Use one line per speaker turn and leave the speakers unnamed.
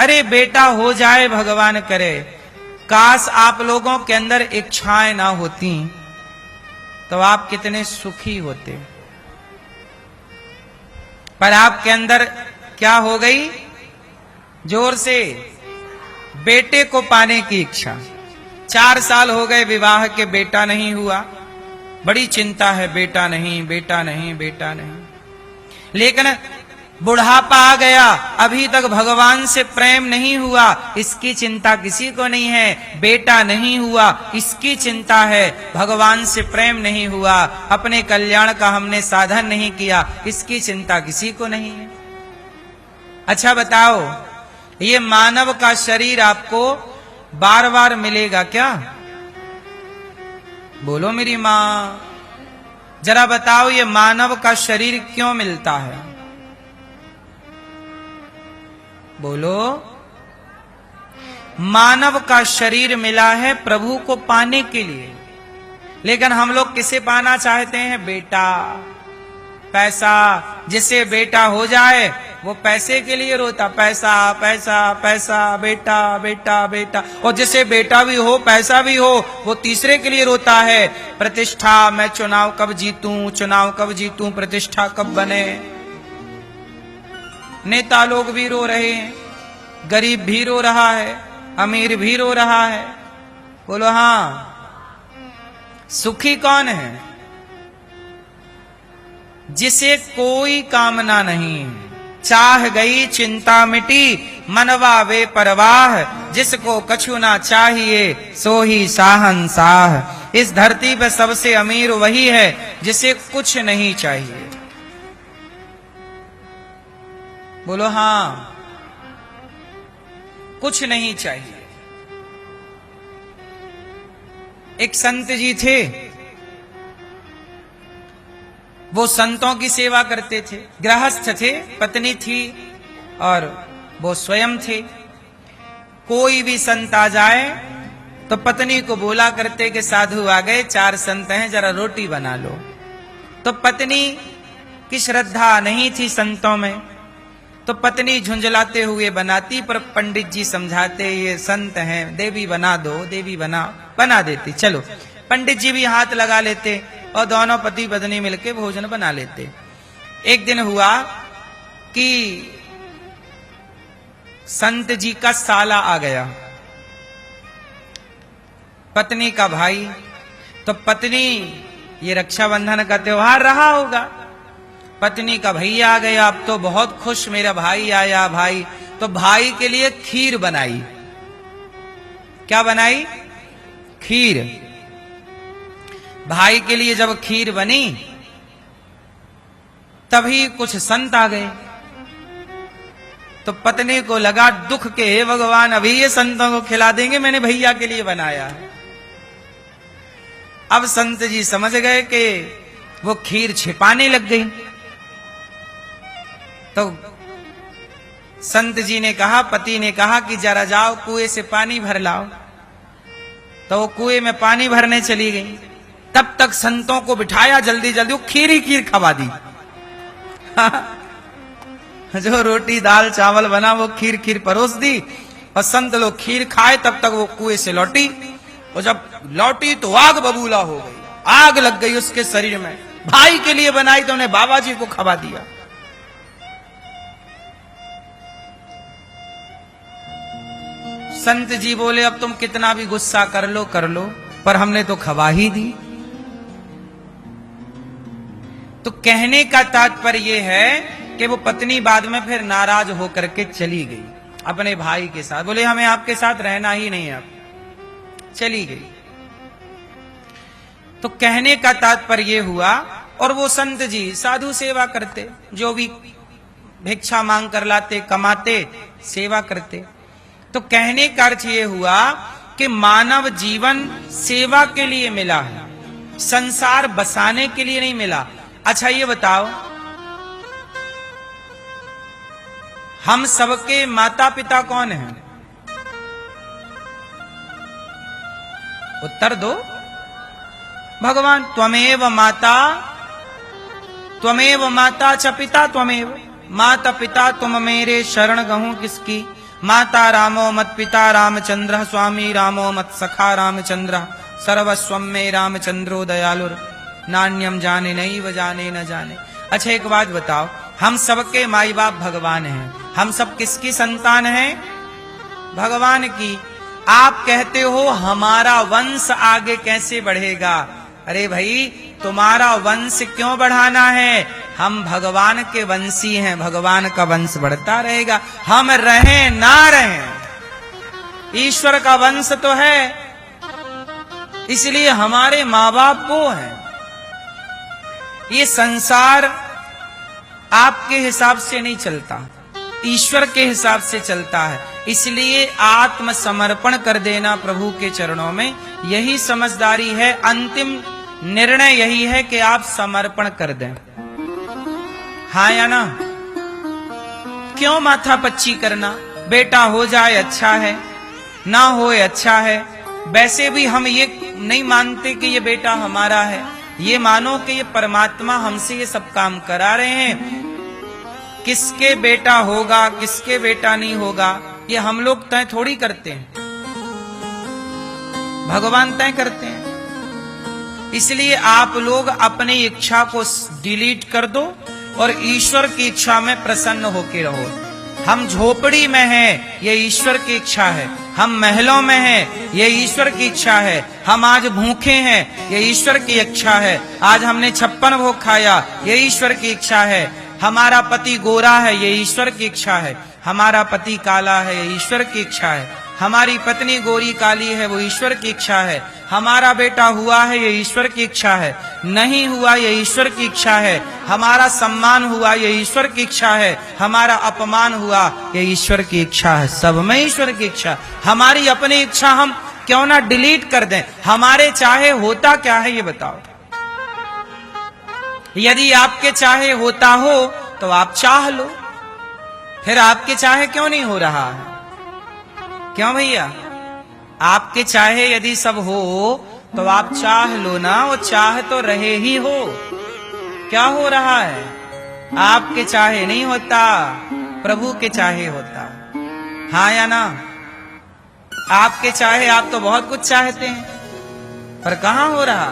अरे बेटा हो जाए भगवान करे, काश आप लोगों के अंदर इच्छाएं ना होती तो आप कितने सुखी होते। पर आपके अंदर क्या हो गई? जोर से, बेटे को पाने की इच्छा। 4 साल हो गए विवाह के, बेटा नहीं हुआ, बड़ी चिंता है, बेटा नहीं, बेटा नहीं, बेटा नहीं। लेकिन बुढ़ापा आ गया, अभी तक भगवान से प्रेम नहीं हुआ, इसकी चिंता किसी को नहीं है। बेटा नहीं हुआ, इसकी चिंता है, भगवान से प्रेम नहीं हुआ, अपने कल्याण का हमने साधन नहीं किया, इसकी चिंता किसी को नहीं है। अच्छा बताओ, ये मानव का शरीर आपको बार बार मिलेगा क्या? बोलो मेरी मां, जरा बताओ, ये मानव का शरीर क्यों मिलता है? बोलो। मानव का शरीर मिला है प्रभु को पाने के लिए, लेकिन हम लोग किसे पाना चाहते हैं? बेटा, पैसा। जिसे बेटा हो जाए वो पैसे के लिए रोता, पैसा पैसा पैसा, बेटा बेटा बेटा। और जिसे बेटा भी हो पैसा भी हो वो तीसरे के लिए रोता है, प्रतिष्ठा, मैं चुनाव कब जीतूं, चुनाव कब जीतूं, प्रतिष्ठा कब बने। नेता लोग भी रो रहे हैं, गरीब भी रो रहा है, अमीर भी रो रहा है। बोलो हां, सुखी कौन है? जिसे कोई कामना नहीं, चाह गई चिंता मिटी, मनवा वे परवाह, जिसको कछु ना चाहिए सो ही साहंसाह। इस धरती पे सबसे अमीर वही है जिसे कुछ नहीं चाहिए। बोलो हां, कुछ नहीं चाहिए। एक संत जी थे, वो संतों की सेवा करते थे, गृहस्थ थे, पत्नी थी और वो स्वयं थे। कोई भी संत आ जाए तो पत्नी को बोला करते कि साधु आ गए, 4 संत हैं, जरा रोटी बना लो। तो पत्नी की श्रद्धा नहीं थी संतों में, तो पत्नी झुंझलाते हुए बनाती, पर पंडित जी समझाते ये संत हैं, देवी बना दो, देवी बना देती। चलो, पंडित जी भी हाथ लगा लेते और दोनों पति पत्नी मिलके भोजन बना लेते। एक दिन हुआ कि संत जी का साला आ गया, पत्नी का भाई। तो पत्नी, ये रक्षाबंधन का त्योहार रहा होगा, पत्नी का भैया आ गया, अब तो बहुत खुश, मेरा भाई आया। भाई तो भाई के लिए खीर बनाई। क्या बनाई? खीर। भाई के लिए जब खीर बनी तभी कुछ संत आ गए। तो पत्नी को लगा दुख के, हे भगवान, अभी ये संतों को खिला देंगे, मैंने भैया के लिए बनाया है। अब संत जी समझ गए कि वो खीर छिपाने लग गई। तो संत जी ने कहा, पति ने कहा कि जरा जाओ कुएं से पानी भर लाओ। तो वो कुएं में पानी भरने चली गई। तब तक संतों को बिठाया, जल्दी जल्दी वो खीर ही खीर खवा दी। जो रोटी दाल चावल बना वो खीर खीर परोस दी और संत लोग खीर खाए। तब तक वो कुएं से लौटी, और जब लौटी तो आग बबूला हो गई, आग लग गई उसके शरीर में। भाई के लिए बनाई तो उन्हें बाबा जी को खवा दिया। संत जी बोले, अब तुम कितना भी गुस्सा कर लो, पर हमने तो खवा ही दी। तो कहने का तात्पर्य यह है कि वो पत्नी बाद में फिर नाराज होकर के चली गई अपने भाई के साथ। बोले, हमें आपके साथ रहना ही नहीं है, आप चली गई। तो कहने का तात्पर्य यह हुआ, और वो संत जी साधु सेवा करते, जो भी भिक्षा मांग कर लाते, कमाते, सेवा करते। तो कहने का अर्थ यह हुआ कि मानव जीवन सेवा के लिए मिला है, संसार बसाने के लिए नहीं मिला। अच्छा ये बताओ, हम सबके माता पिता कौन हैं? उत्तर दो। भगवान, त्वमेव माता च पिता त्वमेव, माता पिता तुम मेरे, शरण गहूं किसकी, माता रामो मत पिता रामचंद्र, स्वामी रामो मत सखा रामचंद्र, सर्वस्वम में रामचंद्रो दयालुर, नान्यम जाने नहीं व जाने न जाने। अच्छा एक बात बताओ, हम सबके माई बाप भगवान हैं, हम सब किसकी संतान हैं? भगवान की। आप कहते हो हमारा वंश आगे कैसे बढ़ेगा? अरे भाई तुम्हारा वंश क्यों बढ़ाना है? हम भगवान के वंशी हैं, भगवान का वंश बढ़ता रहेगा, हम रहें ना रहें, ईश्वर का वंश तो है, इसलिए हमारे माँ बाप वो हैं। ये संसार आपके हिसाब से नहीं चलता, ईश्वर के हिसाब से चलता है, इसलिए आत्मसमर्पण कर देना प्रभु के चरणों में, यही समझदारी है। अंतिम निर्णय यही है कि आप समर्पण कर दें, हाँ या ना? क्यों माथा पच्ची करना? बेटा हो जाए अच्छा है, ना होए अच्छा है। वैसे भी हम ये नहीं मानते कि ये बेटा हमारा है, ये मानो कि ये परमात्मा हमसे ये सब काम करा रहे हैं। किसके बेटा होगा किसके बेटा नहीं होगा ये हम लोग तय थोड़ी करते हैं, भगवान तय करते हैं। इसलिए आप लोग अपनी इच्छा को डिलीट कर दो और ईश्वर की इच्छा में प्रसन्न होकर रहो। हम झोपड़ी में हैं, ये ईश्वर की इच्छा है। हम महलों में हैं, ये ईश्वर की इच्छा है। हम आज भूखे हैं, ये ईश्वर की इच्छा है। आज हमने 56 भोग खाया, ये ईश्वर की इच्छा है। हमारा पति गोरा है, ये ईश्वर की इच्छा है। हमारा पति काला है, ये ईश्वर की इच्छा है। हमारी पत्नी गोरी काली है, वो ईश्वर की इच्छा है। हमारा बेटा हुआ है, ये ईश्वर की इच्छा है। नहीं हुआ, ये ईश्वर की इच्छा है। हमारा सम्मान हुआ, ये ईश्वर की इच्छा है। हमारा अपमान हुआ, ये ईश्वर की इच्छा है। सब में ईश्वर की इच्छा। हमारी अपनी इच्छा हम क्यों ना डिलीट कर दें? हमारे चाहे होता क्या है ये बताओ। यदि आपके चाहे होता हो तो आप चाह लो, फिर आपके चाहे क्यों नहीं हो रहा है? क्यों भैया? आपके चाहे यदि सब हो तो आप चाह लो ना, वो चाह तो रहे ही हो। क्या हो रहा है? आपके चाहे नहीं होता, प्रभु के चाहे होता, हाँ या ना? आपके चाहे आप तो बहुत कुछ चाहते हैं, पर कहां हो रहा?